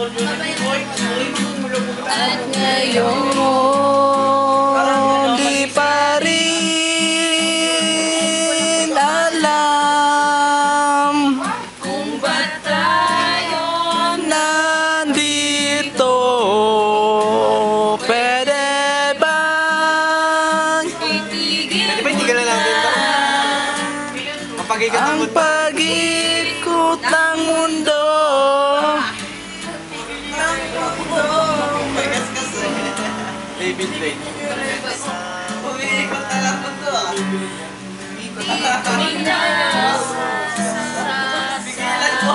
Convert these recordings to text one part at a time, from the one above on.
At ngayon di pa rin alam kung ba't tayo nandito. Pwede bang Tigil na lang dito. Mapagigat ang pag-ikot ng mundo? David Lane. Umiikot na lang po to ah. Ikot na lang. Bigilan ko.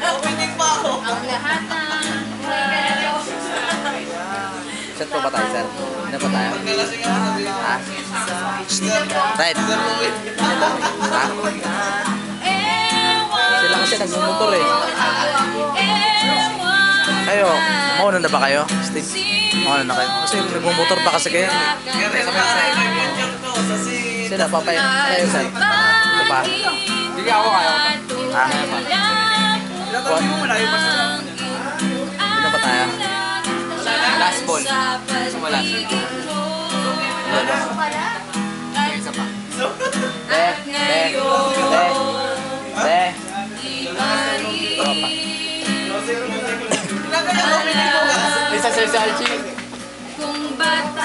Opening pa ako. Ang lahat ng set pa ba tayo, sir? Ano pa tayo? Pagkalasing ako sabi ko. Ha? Right. Ha? Sila kasi nagmumotor eh. Kayo, mauna na ba kayo? Steve? Mauna na kayo? Kasi nagmumotor pa kasi kayo. Kaya tayo sa may picture ko sa scene. Sila, papay. Kayo, sir? Ito pa? Sige ako kayo. Ha? Ilang taon mo malayo pa sa Ano pa tayo? last ball. Gusto mo last? Isa pa. Isa sa Archie. Kung ba't